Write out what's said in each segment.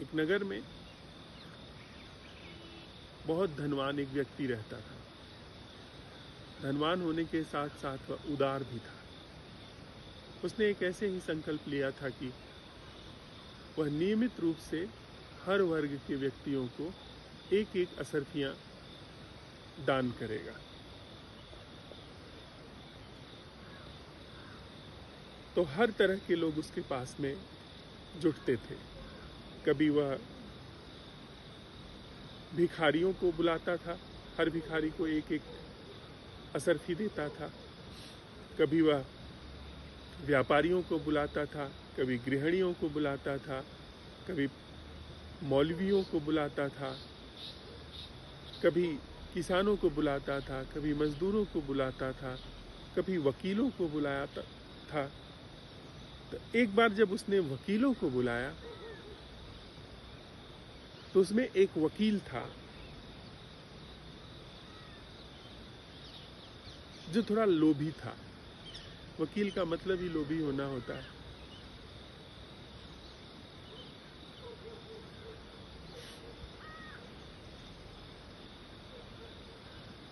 एक नगर में बहुत धनवान एक व्यक्ति रहता था। धनवान होने के साथ साथ वह उदार भी था। उसने एक ऐसे ही संकल्प लिया था कि वह नियमित रूप से हर वर्ग के व्यक्तियों को एक एक असरफियां दान करेगा। तो हर तरह के लोग उसके पास में जुटते थे। कभी वह भिखारियों को बुलाता था, हर भिखारी को एक एक असरफी देता था। कभी वह व्यापारियों को बुलाता था, कभी गृहिणियों को बुलाता था, कभी मौलवियों को बुलाता था, कभी किसानों को बुलाता था, कभी मजदूरों को बुलाता था, कभी वकीलों को बुलाया था। तो एक बार जब उसने वकीलों को बुलाया तो उसमें एक वकील था जो थोड़ा लोभी था। वकील का मतलब ही लोभी होना होता है।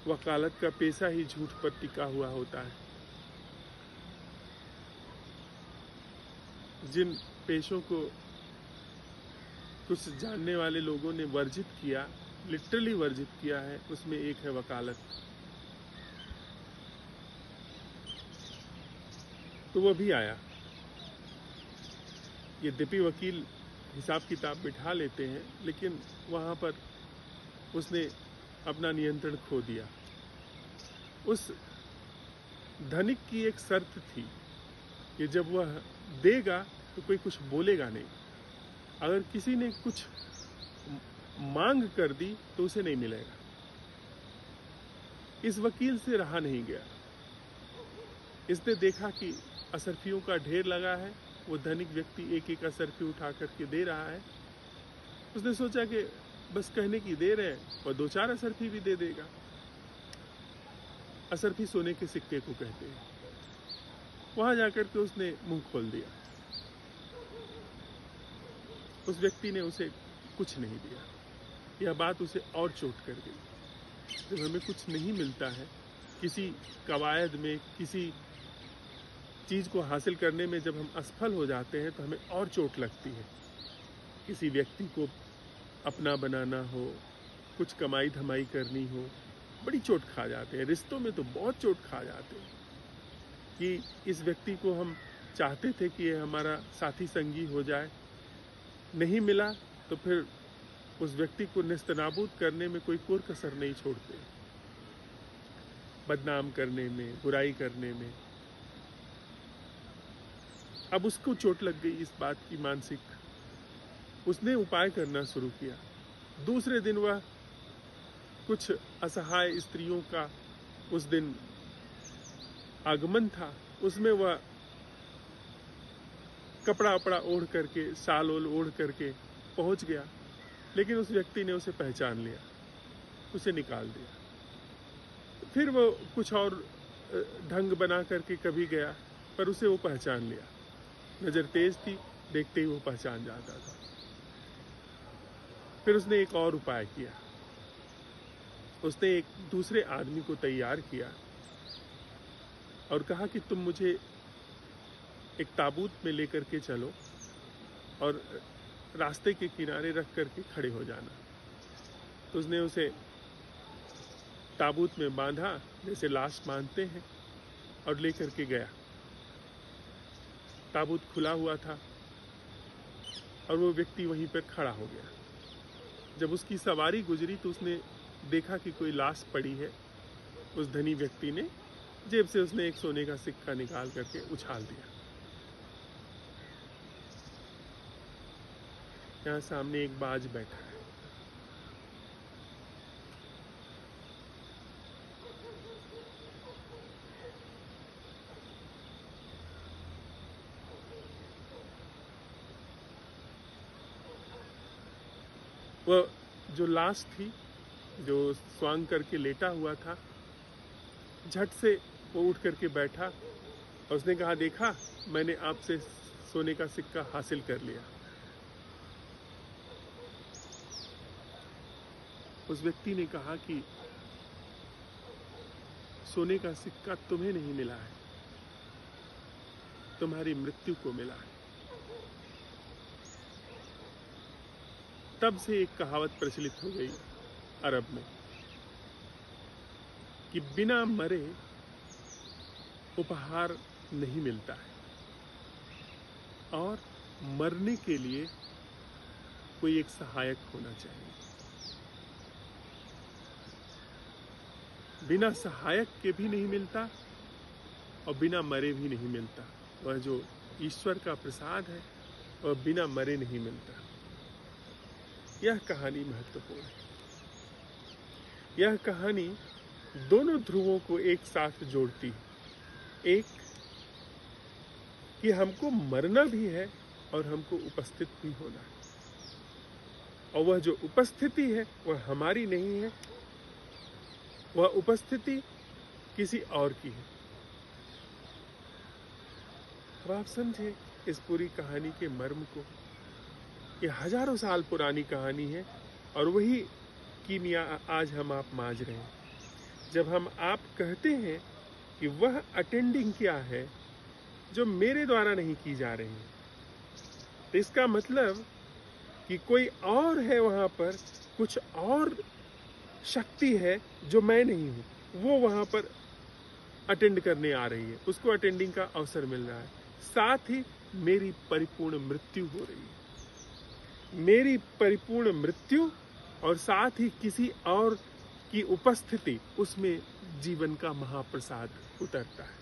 वकालत का पेशा ही झूठ पर टिका हुआ होता है। जिन पेशों को कुछ जानने वाले लोगों ने वर्जित किया, लिटरली वर्जित किया है, उसमें एक है वकालत। तो वो भी आया। यद्यपि वकील हिसाब किताब बिठा लेते हैं, लेकिन वहां पर उसने अपना नियंत्रण खो दिया। उस धनिक की एक शर्त थी कि जब वह देगा तो कोई कुछ बोलेगा नहीं। अगर किसी ने कुछ मांग कर दी तो उसे नहीं मिलेगा। इस वकील से रहा नहीं गया। इसने देखा कि असरफियों का ढेर लगा है, वो धनिक व्यक्ति एक एक असरफी उठा करके दे रहा है। उसने सोचा कि बस कहने की देर है और दो चार असरफी भी दे देगा। असरफी सोने के सिक्के को कहते हैं। वहां जाकर के उसने मुंह खोल दिया। उस व्यक्ति ने उसे कुछ नहीं दिया। यह बात उसे और चोट कर गई। जब हमें कुछ नहीं मिलता है, किसी कवायद में, किसी चीज को हासिल करने में जब हम असफल हो जाते हैं तो हमें और चोट लगती है। किसी व्यक्ति को अपना बनाना हो, कुछ कमाई धमाई करनी हो, बड़ी चोट खा जाते हैं। रिश्तों में तो बहुत चोट खा जाते हैं कि इस व्यक्ति को हम चाहते थे कि ये हमारा साथी संगी हो जाए, नहीं मिला तो फिर उस व्यक्ति को नेस्तनाबूद करने में कोई कोर कसर नहीं छोड़ते, बदनाम करने में, बुराई करने में। अब उसको चोट लग गई इस बात की मानसिक। उसने उपाय करना शुरू किया। दूसरे दिन वह कुछ असहाय स्त्रियों का उस दिन आगमन था। उसमें वह कपड़ा वपड़ा ओढ़ करके, शाल ओढ़ करके पहुंच गया। लेकिन उस व्यक्ति ने उसे पहचान लिया, उसे निकाल दिया। फिर वो कुछ और ढंग बना करके कभी गया, पर उसे वो पहचान लिया। नजर तेज थी, देखते ही वो पहचान जाता था। फिर उसने एक और उपाय किया। उसने एक दूसरे आदमी को तैयार किया और कहा कि तुम मुझे एक ताबूत में लेकर के चलो और रास्ते के किनारे रख करके खड़े हो जाना। तो उसने उसे ताबूत में बांधा, जैसे लाश बांधते हैं, और लेकर के गया। ताबूत खुला हुआ था और वो व्यक्ति वहीं पर खड़ा हो गया। जब उसकी सवारी गुजरी तो उसने देखा कि कोई लाश पड़ी है। उस धनी व्यक्ति ने जेब से उसने एक सोने का सिक्का निकाल करके उछाल दिया। यहाँ सामने एक बाज बैठा है। वह जो लाश थी, जो स्वांग करके लेटा हुआ था, झट से वो उठ करके बैठा और उसने कहा, देखा, मैंने आपसे सोने का सिक्का हासिल कर लिया। उस व्यक्ति ने कहा कि सोने का सिक्का तुम्हें नहीं मिला है, तुम्हारी मृत्यु को मिला है। तब से एक कहावत प्रचलित हो गई अरब में कि बिना मरे उपहार नहीं मिलता है और मरने के लिए कोई एक सहायक होना चाहिए। बिना सहायक के भी नहीं मिलता और बिना मरे भी नहीं मिलता। वह जो ईश्वर का प्रसाद है वह बिना मरे नहीं मिलता। यह कहानी महत्वपूर्ण है। यह कहानी दोनों ध्रुवों को एक साथ जोड़ती है। एक कि हमको मरना भी है और हमको उपस्थित भी होना है, और वह जो उपस्थिति है वह हमारी नहीं है, वह उपस्थिति किसी और की है। अब आप समझे इस पूरी कहानी के मर्म को। ये हजारों साल पुरानी कहानी है और वही कीमिया आज हम आप मांझ रहे हैं। जब हम आप कहते हैं कि वह अटेंडिंग क्या है जो मेरे द्वारा नहीं की जा रही है, तो इसका मतलब कि कोई और है वहां पर, कुछ और शक्ति है जो मैं नहीं हूं, वो वहां पर अटेंड करने आ रही है, उसको अटेंडिंग का अवसर मिल रहा है। साथ ही मेरी परिपूर्ण मृत्यु हो रही है। मेरी परिपूर्ण मृत्यु और साथ ही किसी और की उपस्थिति, उसमें जीवन का महाप्रसाद उतरता है।